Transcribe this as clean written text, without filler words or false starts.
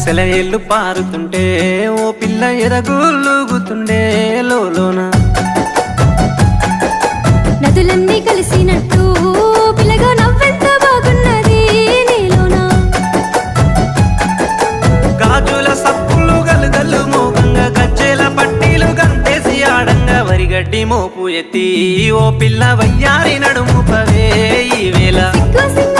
సెలయేళ్ళు పారుతుంటే ఓ పిల్ల ఎదగులుగుతుండే లోన నదులన్నీ కలిసినట్టు పిల్లగా నవ్వెంత బాగున్నది నీలోన గాజుల సప్పులు గలుగల్లు మోగంగా గజ్జెల పట్టీలు గంటేసి ఆడంగా వరిగడ్డి మోపు ఎత్తి ఓ పిల్ల వయ్యారి నడుము పవే ఈ వేళ సిగ్గు సింగ